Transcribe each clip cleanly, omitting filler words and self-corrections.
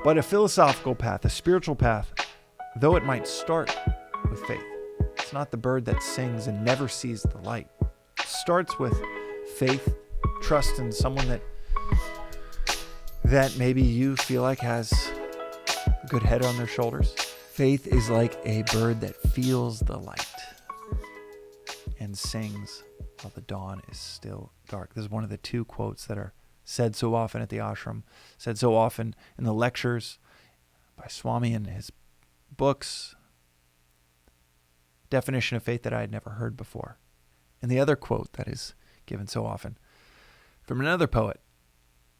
But a philosophical path, a spiritual path, though it might start with faith, it's not the bird that sings and never sees the light. It starts with faith, trust in someone that maybe you feel like has a good head on their shoulders. Faith is like a bird that feels the light and sings while the dawn is still dark. This is one of the two quotes that are said so often at the ashram, said so often in the lectures by Swami in his books. Definition of faith that I had never heard before. And the other quote that is given so often from another poet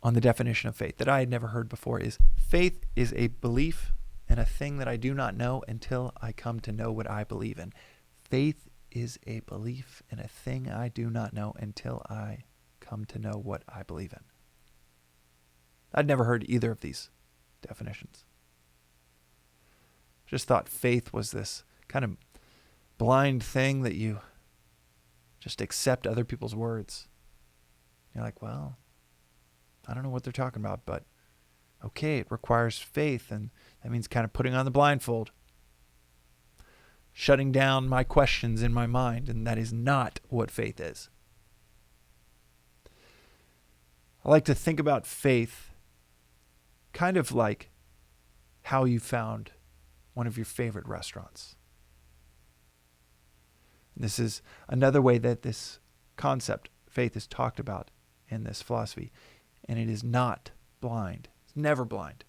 on the definition of faith that I had never heard before is, faith is a belief in a thing that I do not know until I come to know what I believe in. Faith is a belief in a thing I do not know until I come to know what I believe in. I'd never heard either of these definitions. Just thought faith was this kind of blind thing that you just accept other people's words. You're like, well, I don't know what they're talking about, but okay, it requires faith, and that means kind of putting on the blindfold, shutting down my questions in my mind, and that is not what faith is. I like to think about faith kind of like how you found one of your favorite restaurants. This is another way that this concept, faith, is talked about in this philosophy, and it is not blind. It's never blind.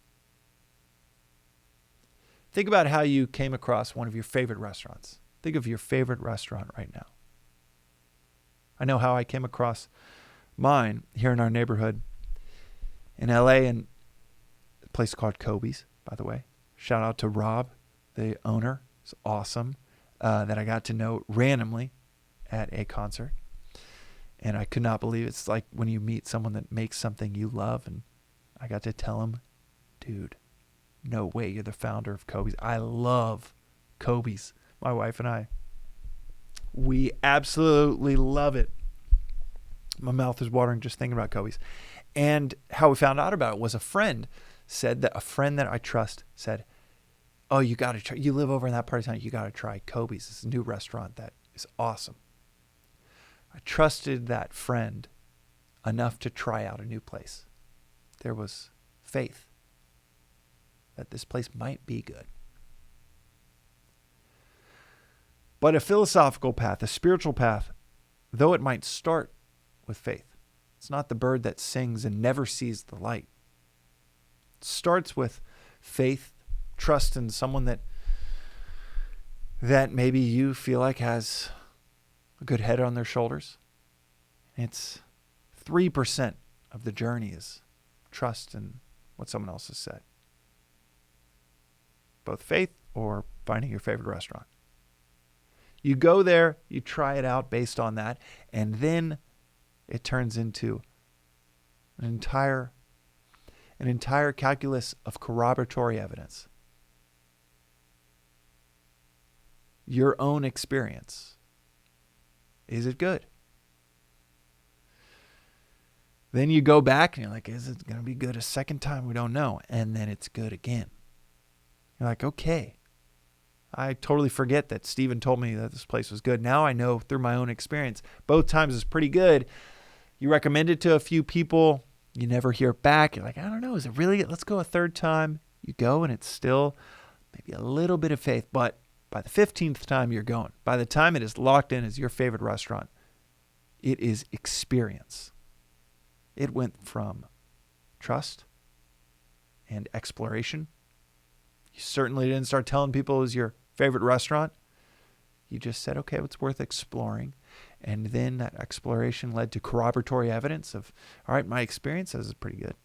Think about how you came across one of your favorite restaurants. Think of your favorite restaurant right now. I know how I came across mine here in our neighborhood in LA, and a place called Kobe's, by the way. Shout out to Rob, the owner. It's awesome that I got to know randomly at a concert. And I could not believe it. It's like when you meet someone that makes something you love, and I got to tell him, dude, no way you're the founder of Kobe's. I love Kobe's. My wife and I, we absolutely love it. My mouth is watering just thinking about Kobe's. And how we found out about it was a friend that I trust said, oh, you got to try, you live over in that part of town, you got to try Kobe's. It's a new restaurant that is awesome. I trusted that friend enough to try out a new place. There was faith that this place might be good. But a philosophical path, a spiritual path, though it might start with faith, it's not the bird that sings and never sees the light. It starts with faith, trust in someone that maybe you feel like has a good head on their shoulders. It's 3% of the journey is trust in what someone else has said. Both faith or finding your favorite restaurant. You go there, you try it out based on that, and then it turns into an entire calculus of corroboratory evidence. Your own experience. Is it good? Then you go back and you're like, is it going to be good a second time? We don't know. And then it's good again. You're like, okay. I totally forget that Stephen told me that this place was good. Now I know through my own experience. Both times it's pretty good. You recommend it to a few people. You never hear back. You're like, I don't know. Is it really good? Let's go a third time. You go and it's still maybe a little bit of faith. But by the 15th time you're going, by the time it is locked in as your favorite restaurant, it is experience. It went from trust and exploration. You certainly didn't start telling people it was your favorite restaurant. You just said, okay, it's worth exploring. And then that exploration led to corroboratory evidence of, all right, my experience says it's pretty good.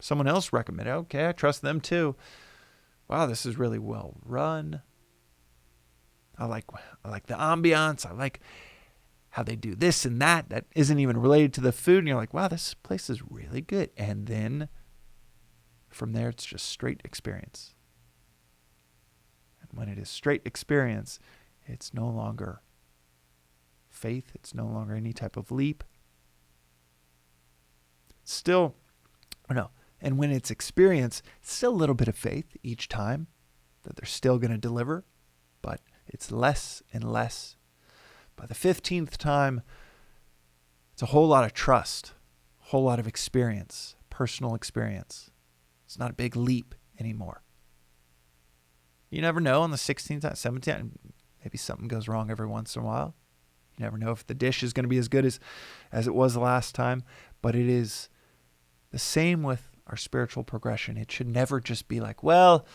Someone else recommended, okay, I trust them too. Wow, this is really well run. I like the ambiance. I like how they do this and that isn't even related to the food. And you're like, wow, this place is really good. And then from there, it's just straight experience. And when it is straight experience, it's no longer faith. It's no longer any type of leap. And when it's experience, still a little bit of faith each time that they're still going to deliver, but it's less and less. By the 15th time, it's a whole lot of trust, a whole lot of experience, personal experience. It's not a big leap anymore. You never know on the 16th time, 17th time, maybe something goes wrong every once in a while. You never know if the dish is going to be as good as it was the last time, but it is the same with our spiritual progression. It should never just be like, well,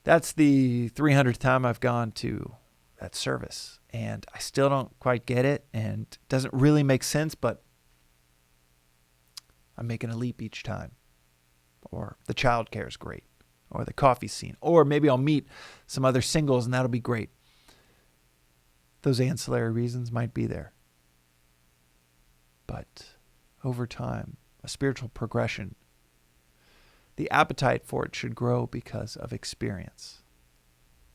that's the 300th time I've gone to that service, and I still don't quite get it, and it doesn't really make sense, but I'm making a leap each time. Or the childcare is great, or the coffee scene, or maybe I'll meet some other singles, and that'll be great. Those ancillary reasons might be there. But over time, a spiritual progression, the appetite for it should grow because of experience,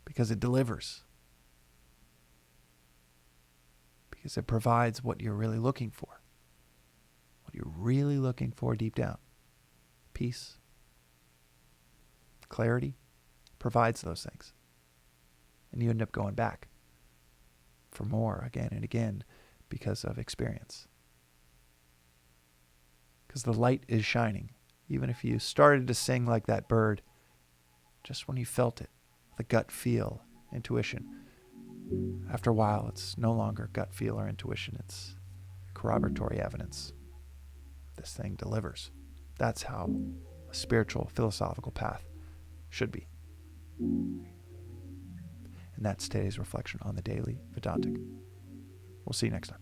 because it delivers, because it provides what you're really looking for, what you're really looking for deep down. Peace, clarity, provides those things. And you end up going back for more again and again because of experience. Because the light is shining. Even if you started to sing like that bird, just when you felt it, the gut feel, intuition. After a while, it's no longer gut feel or intuition. It's corroboratory evidence. This thing delivers. That's how a spiritual, philosophical path should be. And that's today's reflection on the Daily Vedantic. We'll see you next time.